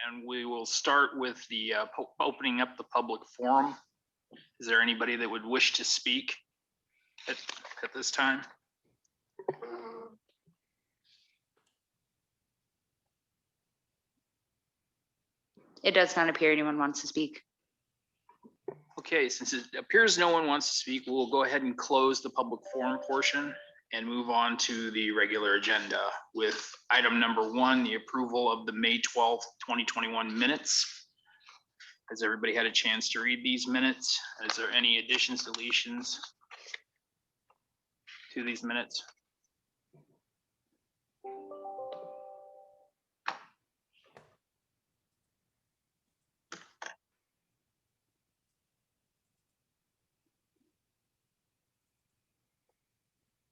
And we will start with the opening up the public forum. Is there anybody that would wish to speak at this time? It does not appear anyone wants to speak. Okay, since it appears no one wants to speak, we'll go ahead and close the public forum portion and move on to the regular agenda with item number 1, the approval of the May 12th, 2021 minutes. Has everybody had a chance to read these minutes? Is there any additions, deletions to these minutes?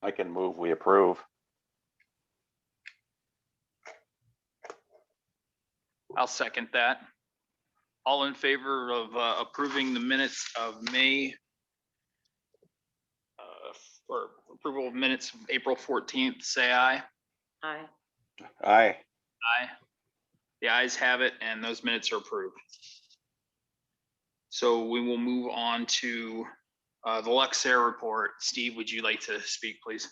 I can move, we approve. I'll second that. All in favor of approving the minutes of May, or approval of minutes of April 14th, say aye. Aye. Aye. Aye. The ayes have it, and those minutes are approved. So we will move on to the Luxaire report. Steve, would you like to speak, please?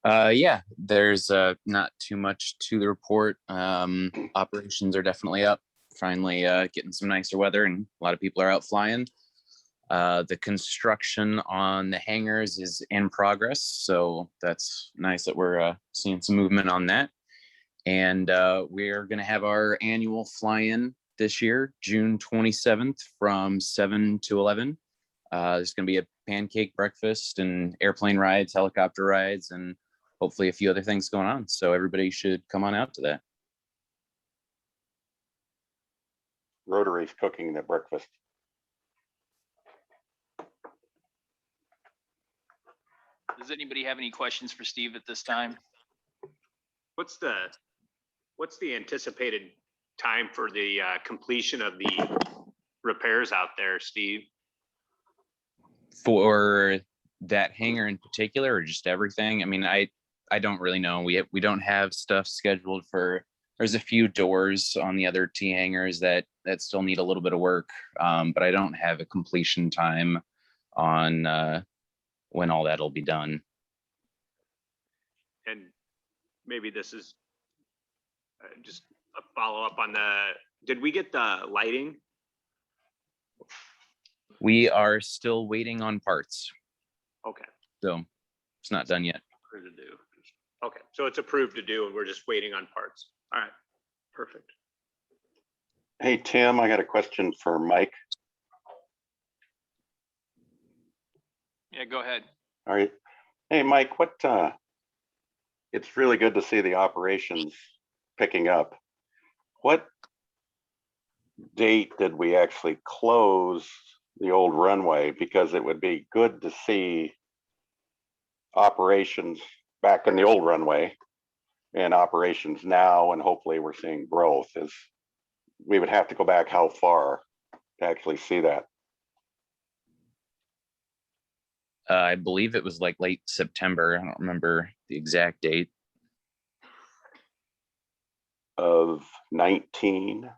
Yeah, there's not too much to the report. Operations are definitely up. Finally getting some nicer weather and a lot of people are out flying. The construction on the hangars is in progress, so that's nice that we're seeing some movement on that. And we're going to have our annual fly-in this year, June 27th from 7 to 11. There's going to be a pancake breakfast and airplane rides, helicopter rides, and hopefully a few other things going on. So everybody should come on out to that. Rotary's cooking the breakfast. Does anybody have any questions for Steve at this time? What's the anticipated time for the completion of the repairs out there, Steve? For that hangar in particular, or just everything? I mean, I don't really know. We don't have stuff scheduled for. There's a few doors on the other T hangars that still need a little bit of work, but I don't have a completion time on when all that'll be done. And maybe this is just a follow up on did we get the lighting? We are still waiting on parts, Okay. so it's not done yet. To do. Okay, so it's approved to do and we're just waiting on parts. All right, perfect. Hey, Tim, I got a question for Mike. Yeah, go ahead. All right. Hey, Mike, it's really good to see the operations picking up. What date did we actually close the old runway? Because it would be good to see operations back in the old runway and operations now, and hopefully we're seeing growth. We would have to go back how far to actually see that? I believe it was like late September. I don't remember the exact date. Of 19.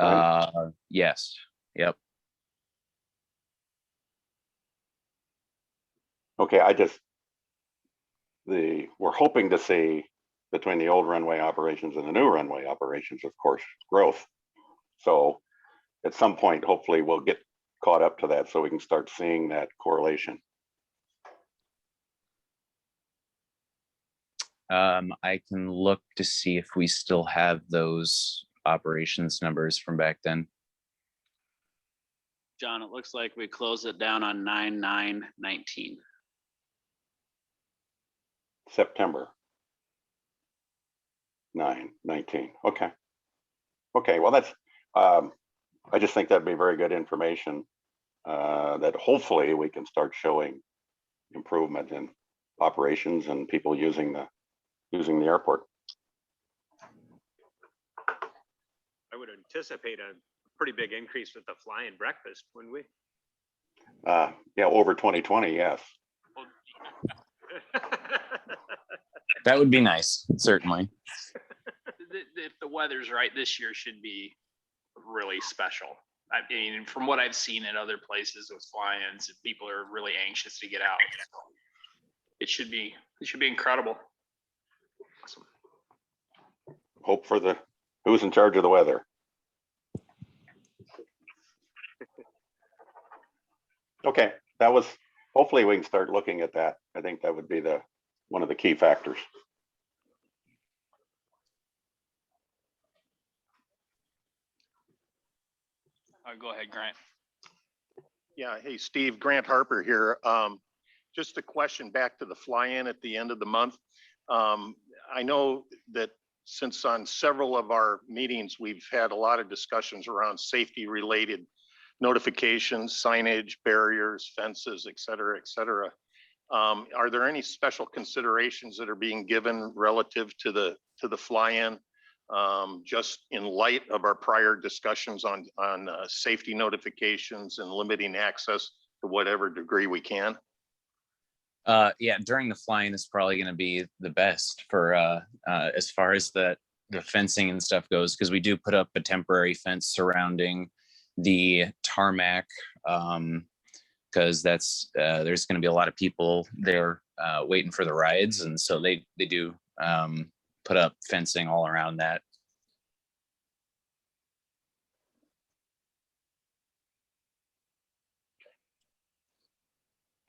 Right? Yes. Yep. Okay, we're hoping to see between the old runway operations and the new runway operations, of course, growth. So at some point, hopefully we'll get caught up to that so we can start seeing that correlation. I can look to see if we still have those operations numbers from back then. John, it looks like we closed it down on 9/9/19. September 9/19. Okay. Okay, well, that's I just think that'd be very good information that hopefully we can start showing improvement in operations and people using the airport. I would anticipate a pretty big increase with the fly-in breakfast, wouldn't we? Yeah, over 2020, yes. That would be nice, certainly. weather's right, this year should be really special. I mean, from what I've seen in other places with fly-ins, people are really anxious to get out. It should be incredible. Awesome. Hope for who's in charge of the weather. Okay, hopefully we can start looking at that. I think that would be one of the key factors. Go ahead, Grant. Yeah, hey, Steve, Grant Harper here. Just a question back to the fly-in at the end of the month. I know that since on several of our meetings, we've had a lot of discussions around safety-related notifications, signage, barriers, fences, et cetera, et cetera. Are there any special considerations that are being given relative to the fly-in? Just in light of our prior discussions on safety notifications and limiting access to whatever degree we can. Yeah, during the flying is probably going to be the best for as far as the fencing and stuff goes, because we do put up a temporary fence surrounding the tarmac, because that's there's going to be a lot of people there waiting for the rides, and so they do put up fencing all around that.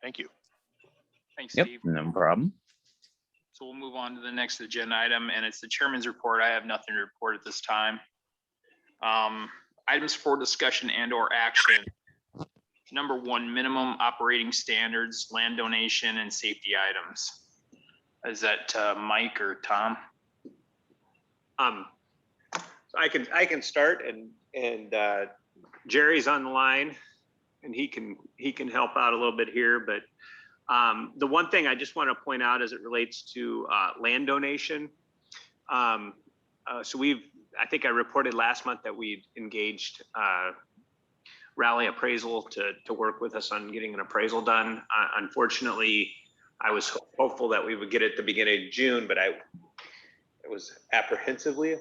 Thank you. Thanks, Yep, Steve. no problem. So we'll move on to the next agenda item, and it's the chairman's report. I have nothing to report at this time. Items for discussion and or action. Number 1, minimum operating standards, land donation, and safety items. Is that Mike or Tom? So I can start, and Jerry's on the line, and he can help out a little bit here. But the one thing I just want to point out as it relates to land donation. So I think I reported last month that we engaged Rally Appraisal to work with us on getting an appraisal done. Unfortunately, I was hopeful that we would get it at the beginning of June, but I was apprehensively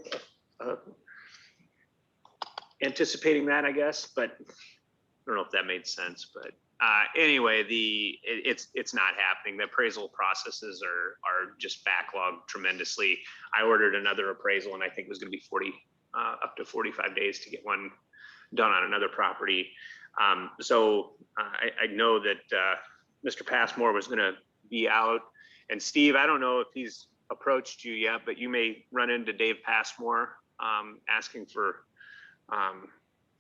anticipating that, I guess, but I don't know if that made sense. But anyway, it's not happening. The appraisal processes are just backlogged tremendously. I ordered another appraisal, and I think it was going to be up to 45 days to get one done on another property. So I know that Mr. Passmore was going to be out, and Steve, I don't know if he's approached you yet, but you may run into Dave Passmore asking for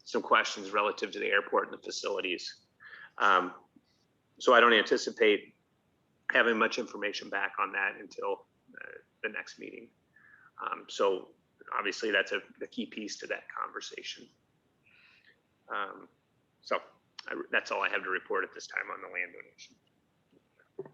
some questions relative to the airport and the facilities. So I don't anticipate having much information back on that until the next meeting. So obviously that's the key piece to that conversation. So that's all I have to report at this time on the land donation.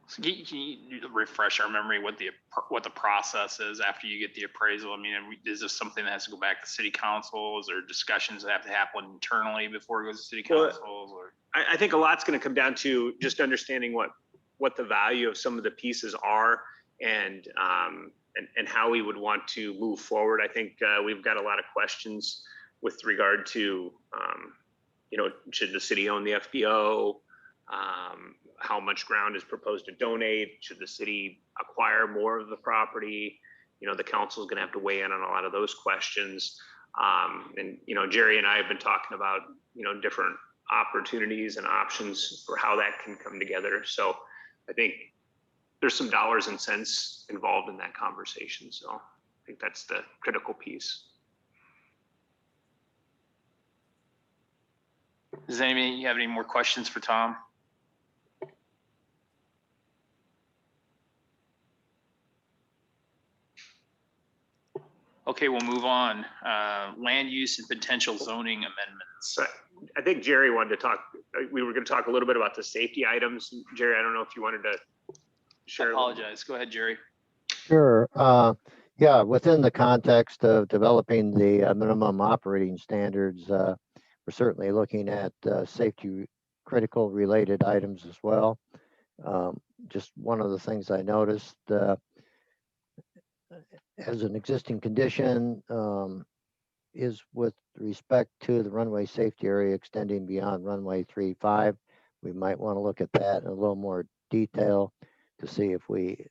So can you refresh our memory what the process is after you get the appraisal? I mean, is this something that has to go back to city councils, or discussions that have to happen internally before it goes to city councils? Or I think a lot's going to come down to just understanding what the value of some of the pieces are, and how we would want to move forward. I think we've got a lot of questions with regard to, should the city own the FBO? How much ground is proposed to donate? Should the city acquire more of the property? The council is going to have to weigh in on a lot of those questions. And Jerry and I have been talking about, different opportunities and options for how that can come together. So I think there's some dollars and cents involved in that conversation. So I think that's the critical piece. does anybody have any more questions for Tom? Okay, we'll move on. Land use and potential zoning amendments. I think Jerry wanted to talk, we were going to talk a little bit about the safety items. Jerry, I don't know if you wanted to share. I apologize. Go ahead, Jerry. Sure. Yeah, within the context of developing the minimum operating standards, we're certainly looking at safety critical related items as well. Just one of the things I noticed as an existing condition, is with respect to the runway safety area extending beyond runway 35. We might want to look at that in a little more detail to see if we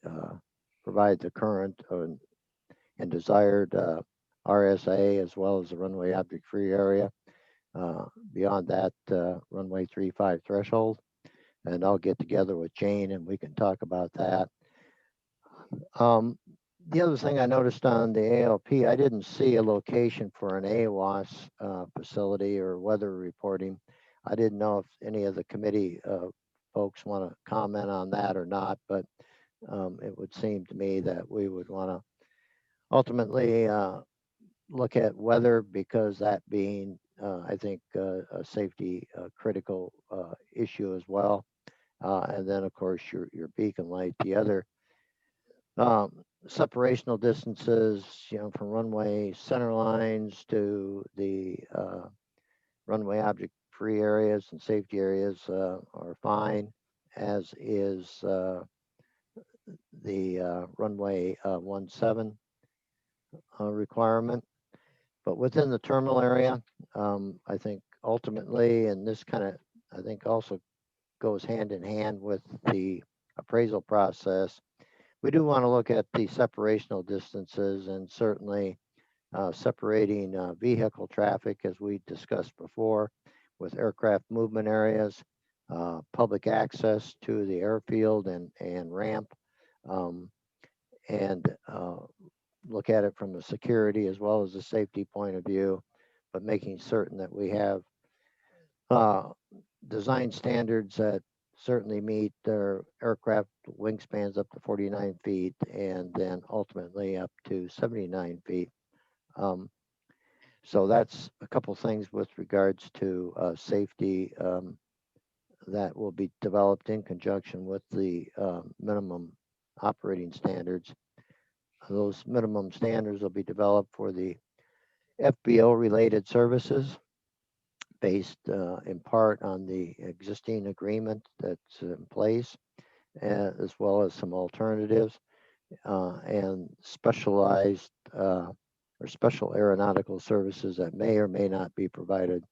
provide the current and desired RSA as well as the runway object free area beyond that runway 35 threshold. And I'll get together with Jane and we can talk about that. The other thing I noticed on the ALP, I didn't see a location for an AWAS facility or weather reporting. I didn't know if any of the committee folks want to comment on that or not, but it would seem to me that we would want to ultimately look at weather, because that being, I think, a safety critical issue as well. And then, of course, your beacon light. The other separational distances, from runway center lines to the runway object free areas and safety areas are fine, as is the runway 17 requirement. But within the terminal area, I think ultimately, and this kind of, I think also goes hand in hand with the appraisal process, we do want to look at the separational distances and certainly separating vehicle traffic, as we discussed before, with aircraft movement areas, public access to the airfield and ramp, and look at it from a security as well as a safety point of view, but making certain that we have design standards that certainly meet their aircraft wingspans up to 49 feet and then ultimately up to 79 feet. So that's a couple things with regards to safety that will be developed in conjunction with the minimum operating standards. Those minimum standards will be developed for the FBO related services based in part on the existing agreement that's in place, as well as some alternatives and specialized or special aeronautical services that may or may not be provided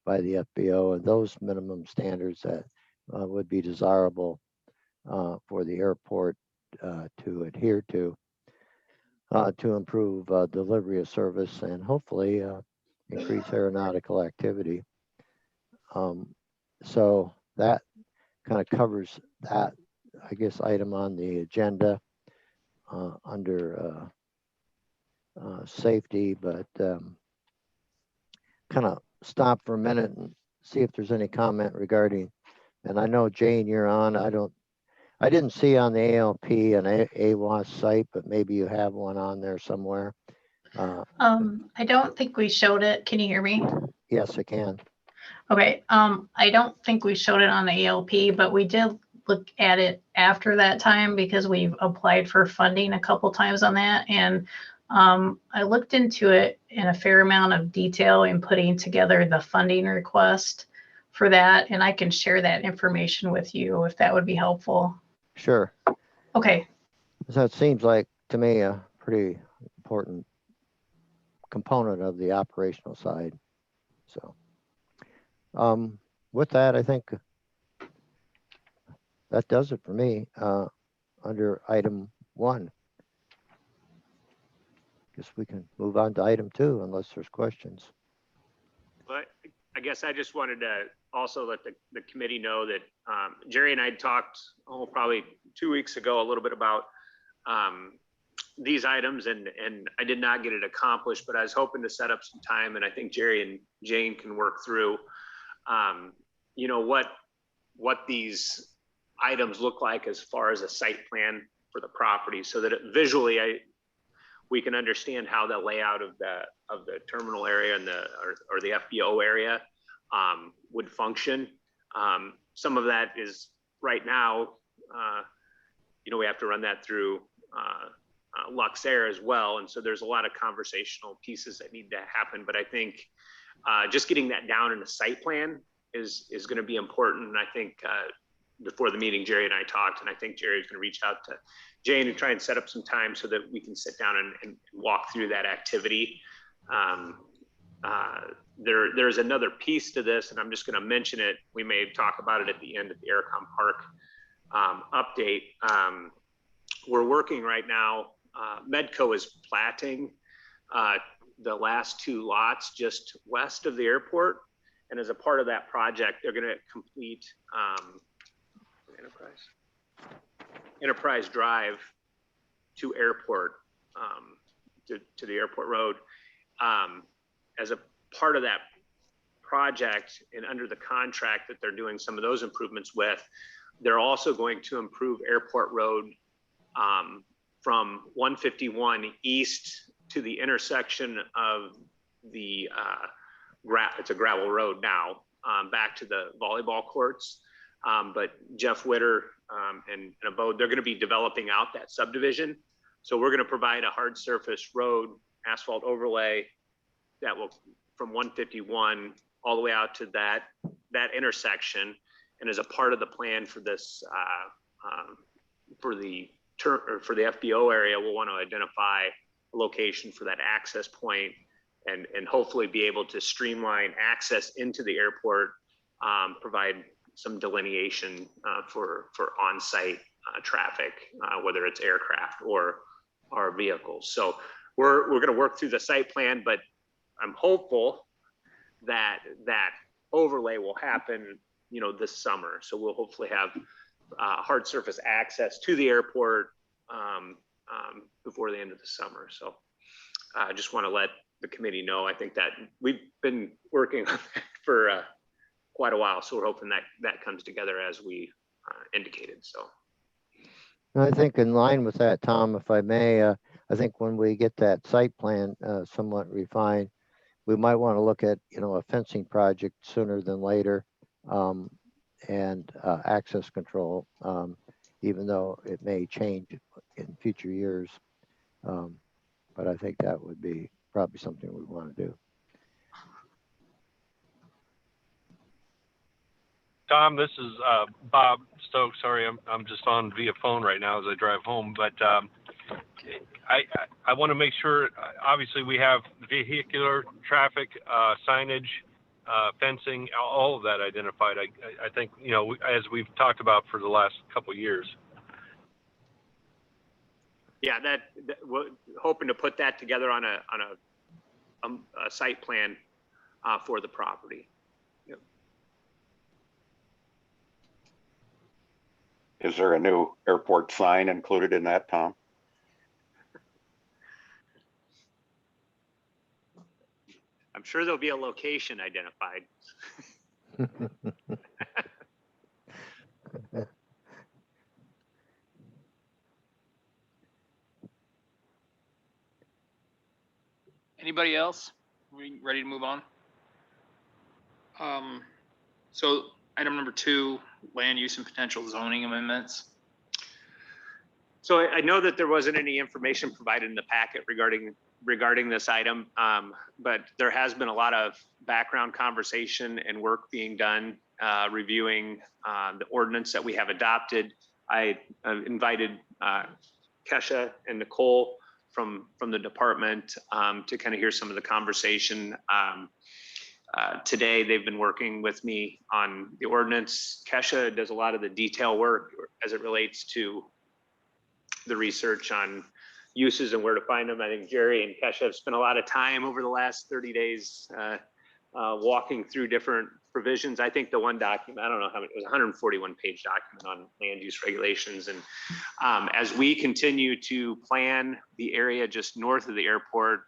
by the FBO, and those minimum standards that would be desirable for the airport to adhere to improve delivery of service and hopefully increase aeronautical activity. So that kind of covers that, I guess, item on the agenda under safety, but kind of stop for a minute and see if there's any comment regarding, and I know Jane, you're on. I didn't see on the ALP an AWAS site, but maybe you have one on there somewhere. I don't think we showed it. Can you hear me? Yes, I can. Okay. I don't think we showed it on the ALP, but we did look at it after that time because we've applied for funding a couple times on that. And I looked into it in a fair amount of detail in putting together the funding request for that. And I can share that information with you if that would be helpful. Sure. Okay. So it seems like to me a pretty important component of the operational side. So with that, I think that does it for me under item 1. Guess we can move on to item 2 unless there's questions. But I guess I just wanted to also let the committee know that Jerry and I had talked, probably 2 weeks ago, a little bit about these items, and I did not get it accomplished, but I was hoping to set up some time, and I think Jerry and Jane can work through, what these items look like as far as a site plan for the property, so that visually we can understand how the layout of the terminal area and or the FBO area would function. Some of that is right now, we have to run that through Luxaire as well. And so there's a lot of conversational pieces that need to happen. But I think just getting that down in a site plan is going to be important. And I think before the meeting, Jerry and I talked, and I think Jerry's going to reach out to Jane and try and set up some time so that we can sit down and walk through that activity. there's another piece to this, and I'm just going to mention it. We may talk about it at the end of the Aircon Park update. We're working right now. Medco is platting the last 2 lots just west of the airport, and as a part of that project, they're going to complete Enterprise Drive to airport, to the airport road. As a part of that project and under the contract that they're doing some of those improvements with, they're also going to improve Airport Road from 151 east to the intersection of the, it's a gravel road now, back to the volleyball courts. But Jeff Witter and Abode, they're going to be developing out that subdivision. So we're going to provide a hard surface road, asphalt overlay that will from 151 all the way out to that intersection. And as a part of the plan for this, for the FBO area, we'll want to identify a location for that access point and hopefully be able to streamline access into the airport, provide some delineation for on-site traffic, whether it's aircraft or our vehicles. So we're going to work through the site plan, but I'm hopeful that that overlay will happen, this summer. So we'll hopefully have hard surface access to the airport before the end of the summer. So I just want to let the committee know. I think that we've been working on that for quite a while. So we're hoping that that comes together as we indicated. So I think in line with that, Tom, if I may, I think when we get that site plan somewhat refined, we might want to look at, a fencing project sooner than later, and access control, even though it may change in future years. But I think that would be probably something we want to do. Tom, this is Bob Stokes. Sorry, I'm just on via phone right now as I drive home. But I want to make sure. Obviously, we have vehicular traffic, signage, fencing, all of that identified. I think as we've talked about for the last couple of years. yeah, that we're hoping to put that together on a site plan for the property. Is there a new airport sign included in that, Tom? I'm sure there'll be a location identified. Anybody else? We ready to move on? So item number 2, land use and potential zoning amendments. So I know that there wasn't any information provided in the packet regarding this item, but there has been a lot of background conversation and work being done, reviewing the ordinance that we have adopted. I invited Kesha and Nicole from the department to kind of hear some of the conversation. Today, they've been working with me on the ordinance. Kesha does a lot of the detail work as it relates to the research on uses and where to find them. I think Jerry and Kesha have spent a lot of time over the last 30 days walking through different provisions. I think the one document, I don't know how many, it was a 141-page document on land use regulations. And as we continue to plan the area just north of the airport,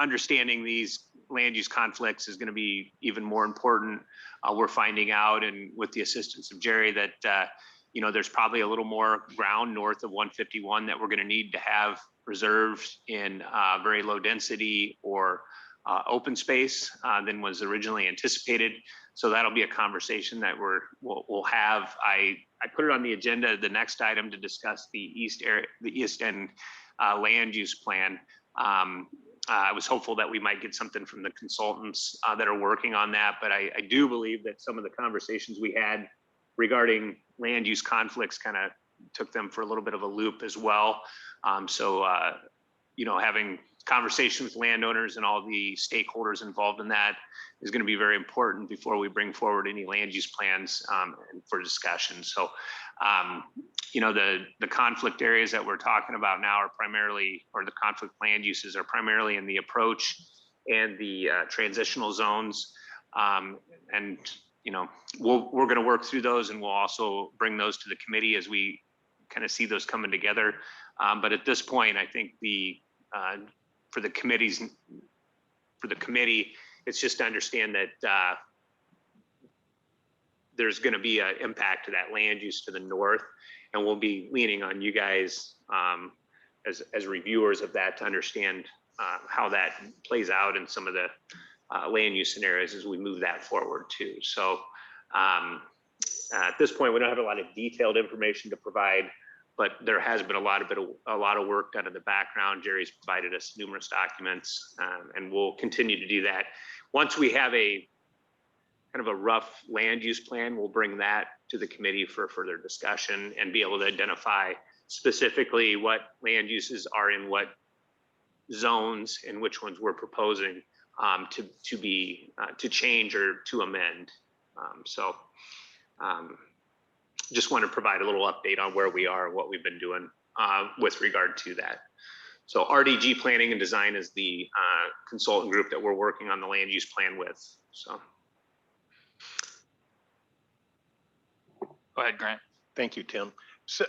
understanding these land use conflicts is going to be even more important. We're finding out, and with the assistance of Jerry, that there's probably a little more ground north of 151 that we're going to need to have reserved in very low density or open space than was originally anticipated. So that'll be a conversation that we'll have. I put it on the agenda, the next item, to discuss the East End land use plan. I was hopeful that we might get something from the consultants that are working on that, but I do believe that some of the conversations we had regarding land use conflicts kind of took them for a little bit of a loop as well. So having conversation with landowners and all the stakeholders involved in that is going to be very important before we bring forward any land use plans for discussion. So, the conflict areas that we're talking about now are primarily, or the conflict land uses are primarily in the approach and the transitional zones. We're going to work through those, and we'll also bring those to the committee as we kind of see those coming together. But at this point, I think for the committee, it's just to understand that there's going to be an impact to that land use to the north, and we'll be leaning on you guys as reviewers of that to understand how that plays out in some of the land use scenarios as we move that forward too. So at this point, we don't have a lot of detailed information to provide, but there has been a lot of work done in the background. Jerry's provided us numerous documents, and we'll continue to do that. Once we have a kind of a rough land use plan, we'll bring that to the committee for further discussion and be able to identify specifically what land uses are in what zones and which ones we're proposing to change or to amend. Just want to provide a little update on where we are, what we've been doing with regard to that. So RDG Planning and Design is the consultant group that we're working on the land use plan with. So. Go ahead, Grant. Thank you, Tim. So,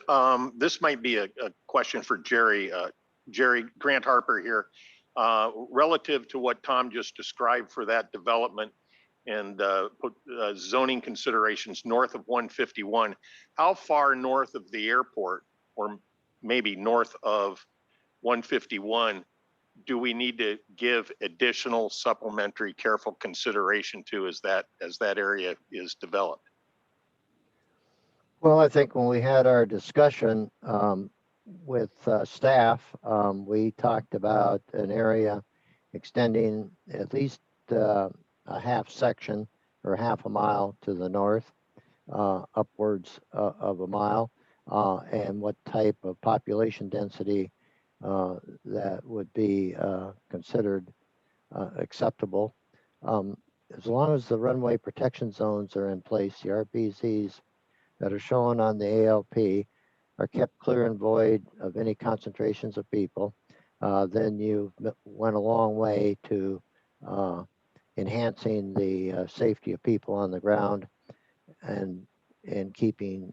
this might be a question for Jerry. Jerry, Grant Harper here. Relative to what Tom just described for that development and zoning considerations north of 151, how far north of the airport, or maybe north of 151, do we need to give additional supplementary careful consideration to as that area is developed? Well, I think when we had our discussion with staff, we talked about an area extending at least a half section or half a mile to the north, upwards of a mile, and what type of population density that would be considered acceptable. As long as the runway protection zones are in place, the RPZs that are shown on the ALP are kept clear and void of any concentrations of people, then you went a long way to enhancing the safety of people on the ground and keeping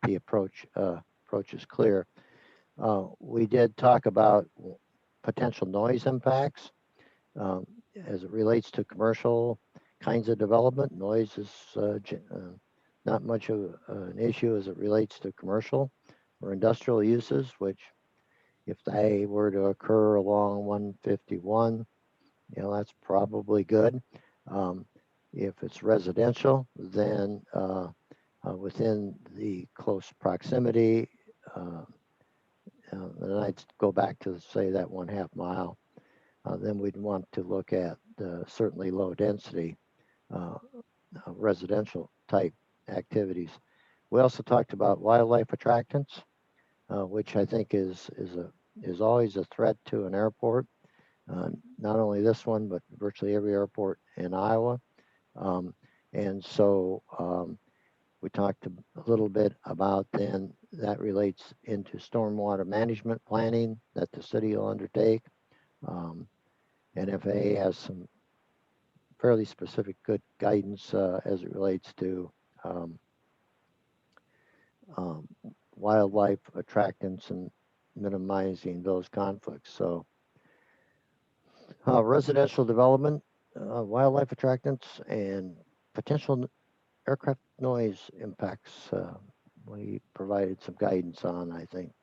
the approaches clear. We did talk about potential noise impacts as it relates to commercial kinds of development. Noise is not much of an issue as it relates to commercial or industrial uses, which if they were to occur along 151, that's probably good. If it's residential, then within the close proximity, and I'd go back to say that 1/2 mile, then we'd want to look at certainly low density residential type activities. We also talked about wildlife attractants, which I think is always a threat to an airport. Not only this one, but virtually every airport in Iowa. And so we talked a little bit about then that relates into stormwater management planning that the city will undertake. NFA has some fairly specific good guidance as it relates to wildlife attractants and minimizing those conflicts. So residential development, wildlife attractants, and potential aircraft noise impacts. We provided some guidance on. I think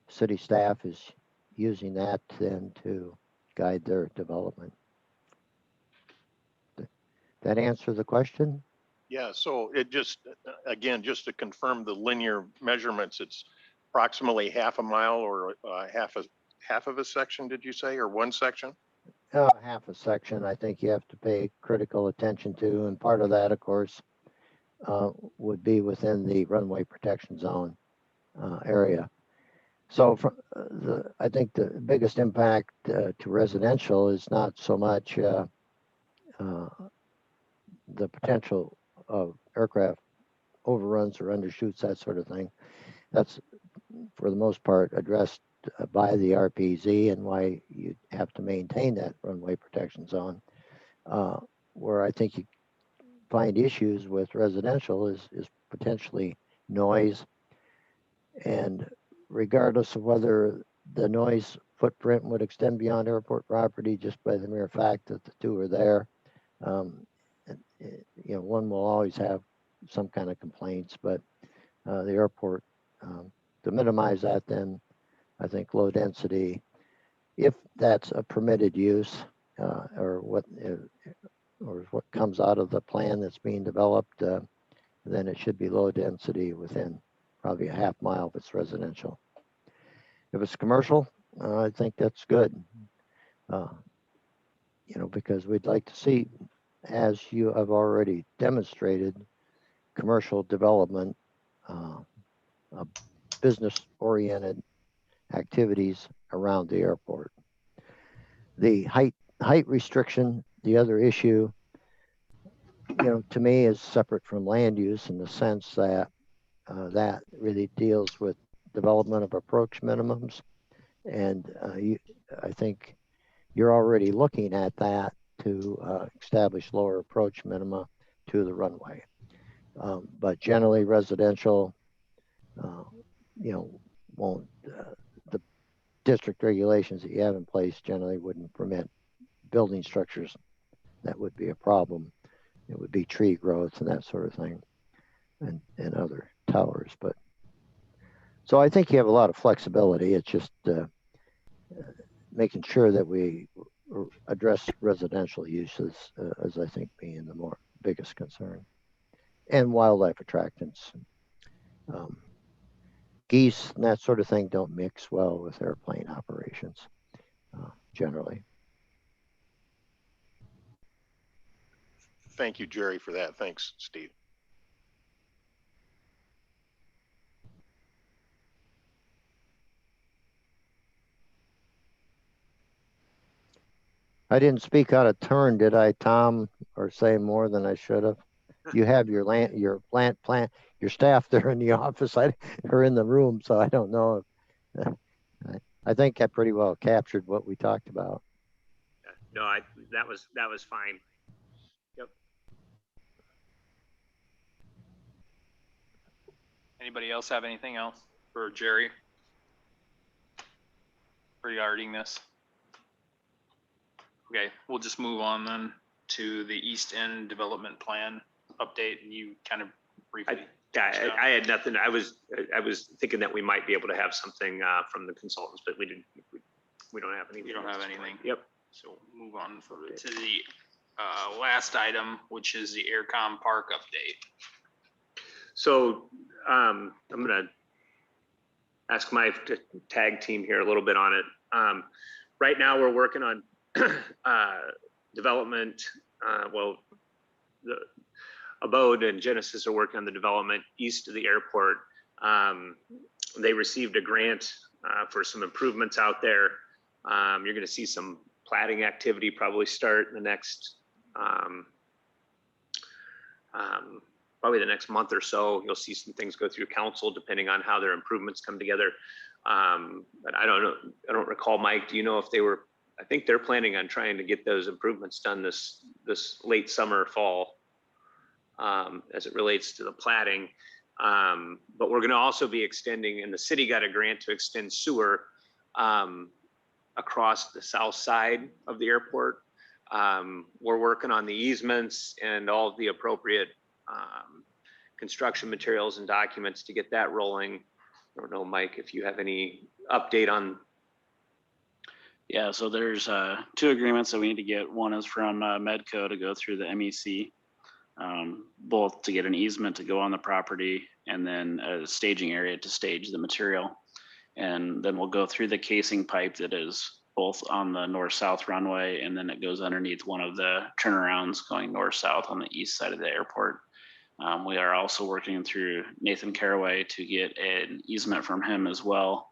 city staff is using that then to guide their development. That answer the question? Yeah, so it just, again, just to confirm the linear measurements, it's approximately 1/2 mile or half of a section, did you say, or one section? Half a section, I think you have to pay critical attention to, and part of that, of course, would be within the runway protection zone area. So I think the biggest impact to residential is not so much the potential of aircraft overruns or undershoots, that sort of thing. That's for the most part addressed by the RPZ and why you have to maintain that runway protection zone. Where I think you find issues with residential is potentially noise. And regardless of whether the noise footprint would extend beyond airport property, just by the mere fact that the two are there, one will always have some kind of complaints, but the airport, to minimize that, then I think low density, if that's a permitted use, or what comes out of the plan that's being developed, then it should be low density within probably a half mile if it's residential. If it's commercial, I think that's good. Because we'd like to see, as you have already demonstrated, commercial development, business-oriented activities around the airport. The height restriction, the other issue, to me is separate from land use in the sense that that really deals with development of approach minimums. And I think you're already looking at that to establish lower approach minima to the runway. But generally residential, won't, the district regulations that you have in place generally wouldn't permit building structures. That would be a problem. It would be tree growth and that sort of thing, and other towers. But so I think you have a lot of flexibility. It's just making sure that we address residential uses as I think being the biggest concern, and wildlife attractants. Geese and that sort of thing don't mix well with airplane operations generally. Thank you, Jerry, for that. Thanks, Steve. I didn't speak out of turn, did I, Tom, or say more than I should have? You have your staff there in the office or in the room, so I don't know. I think I pretty well captured what we talked about. No, that was fine. Yep. Anybody else have anything else for Jerry regarding this? Okay, we'll just move on then to the East End Development Plan update, and you kind of briefly. I had nothing. I was thinking that we might be able to have something from the consultants, but we didn't. We don't have anything. You don't have anything. Yep. So move on to the last item, which is the Aircon Park update. So I'm gonna ask my tag team here a little bit on it. Right now we're working on development. The Abode and Genesis are working on the development east of the airport. They received a grant for some improvements out there. You're going to see some platting activity probably start in the next, probably the next month or so. You'll see some things go through council depending on how their improvements come together. But I don't know. I don't recall, Mike. Do you know if they were? I think they're planning on trying to get those improvements done this late summer, fall, as it relates to the platting. But we're going to also be extending, and the city got a grant to extend sewer across the south side of the airport. We're working on the easements and all of the appropriate construction materials and documents to get that rolling. I don't know, Mike, if you have any update on. Yeah, so there's 2 agreements that we need to get. One is from Medco to go through the MEC, both to get an easement to go on the property and then a staging area to stage the material. And then we'll go through the casing pipe that is both on the north-south runway, and then it goes underneath one of the turnarounds going north-south on the east side of the airport. We are also working through Nathan Caraway to get an easement from him as well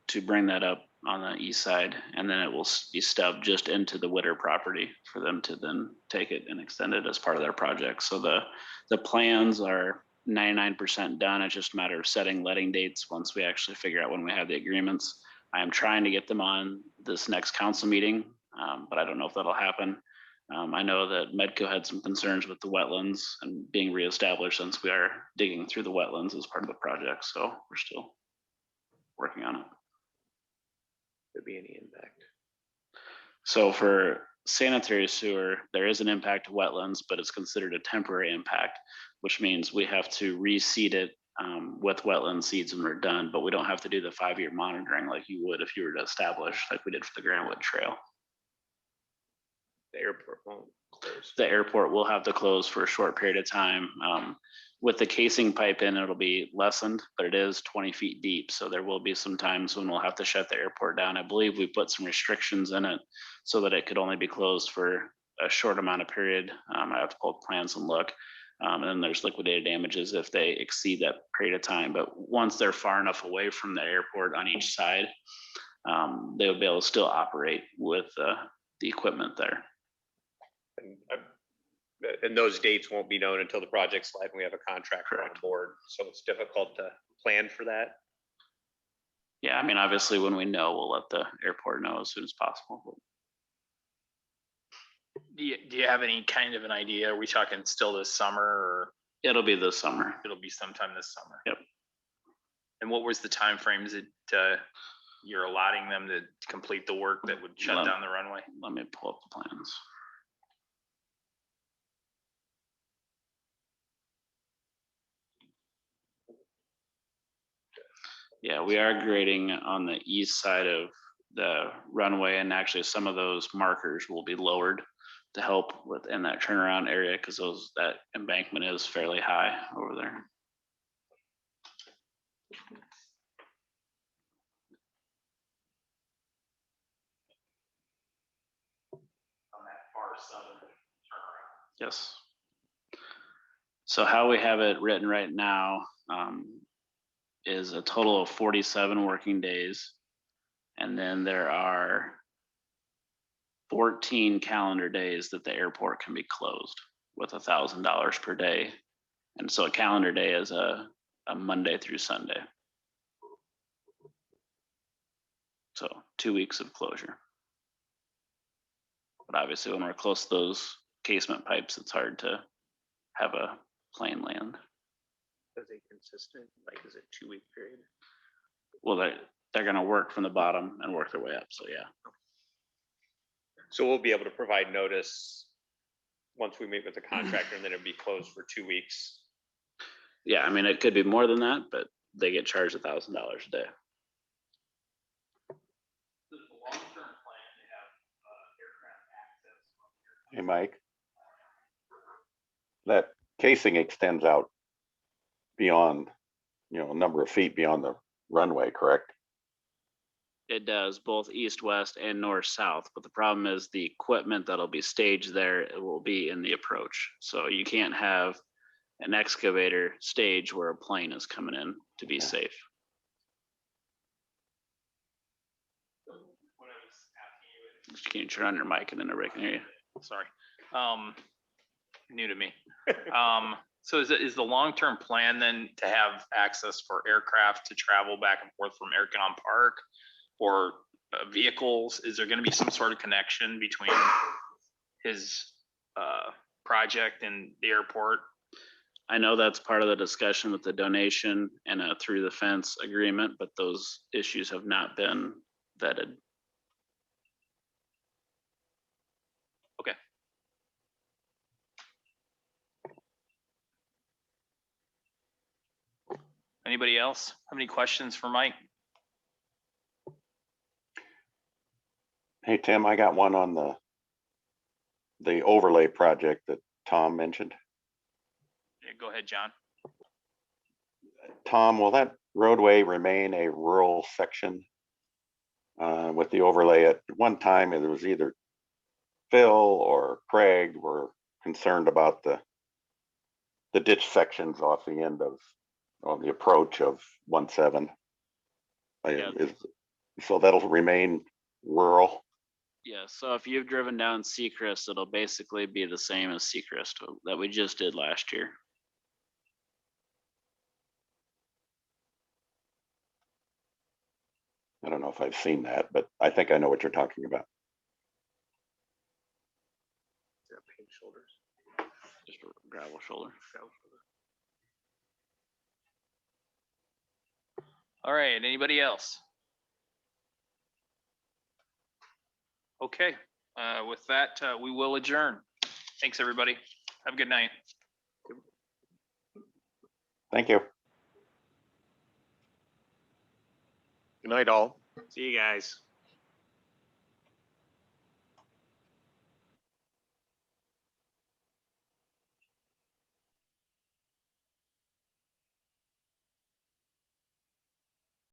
to bring that up on the east side, and then it will be stubbed just into the Witter property for them to then take it and extend it as part of their project. So the plans are 99% done. It's just a matter of setting letting dates once we actually figure out when we have the agreements. I am trying to get them on this next council meeting, but I don't know if that'll happen. I know that Medco had some concerns with the wetlands and being reestablished since we are digging through the wetlands as part of the project. So we're still working on it. Could be any impact. So for sanitary sewer, there is an impact to wetlands, but it's considered a temporary impact, which means we have to reseed it with wetland seeds when we're done, but we don't have to do the 5-year monitoring like you would if you were to establish, like we did for the Grandwood Trail. The airport won't close. The airport will have to close for a short period of time. With the casing pipe in, it'll be lessened, but it is 20 feet deep. So there will be some times when we'll have to shut the airport down. I believe we put some restrictions in it so that it could only be closed for a short amount of period. I have to pull up plans and look. And then there's liquidated damages if they exceed that period of time. But once they're far enough away from the airport on each side, they'll be able to still operate with the equipment there. And those dates won't be known until the project's live and we have a contractor on Correct. board. So it's difficult to plan for that. Yeah, I mean, obviously when we know, we'll let the airport know as soon as possible. Do you have any kind of an idea? Are we talking still this summer, or It'll be this summer. it'll be sometime this summer? Yep. And what was the time frames that you're allotting them to complete the work that would shut Let- down the runway? Let me pull up the plans. Yeah, we are grading on the east side of the runway, and actually some of those markers will be lowered to help within that turnaround area because that embankment is fairly high over there. On that far southern turnaround. Yes. So how we have it written right now is a total of 47 working days. And then there are 14 calendar days that the airport can be closed with $1,000 per day. And so a calendar day is a Monday through Sunday. So 2 weeks of closure. But obviously when we're close to those casement pipes, it's hard to have a plane land. Is it consistent? Like, is it 2-week period? Well, they're gonna work from the bottom and work their way up, so yeah. So we'll be able to provide notice once we meet with the contractor, and then it'll be closed for 2 weeks. Yeah, I mean, it could be more than that, but they get charged $1,000 a day. Hey, Mike. That casing extends out beyond, a number of feet beyond the runway, correct? It does both east, west, and north, south, but the problem is the equipment that'll be staged there, it will be in the approach. So you can't have an excavator stage where a plane is coming in to be safe. Can you turn on your mic and then everybody can hear you? Sorry. New to me. So is the long-term plan then to have access for aircraft to travel back and forth from Aircon Park, or vehicles? Is there going to be some sort of connection between his project and the airport? I know that's part of the discussion with the donation and a through the fence agreement, but those issues have not been vetted. Okay. Anybody else have any questions for Mike? Hey, Tim, I got one on the overlay project that Tom mentioned. Yeah, go ahead, John. Tom, will that roadway remain a rural section with the overlay? At one time, it was either Phil or Craig were concerned about the ditch sections off the end of the approach of 17. Yeah. So that'll remain rural. Yeah, so if you've driven down Seacrest, it'll basically be the same as Seacrest that we just did last year. I don't know if I've seen that, but I think I know what you're talking about. Yeah, paved shoulders. Just a gravel shoulder. All right, anybody else? Okay, with that, we will adjourn. Thanks, everybody. Have a good night. Thank you. Good night, all. See you guys.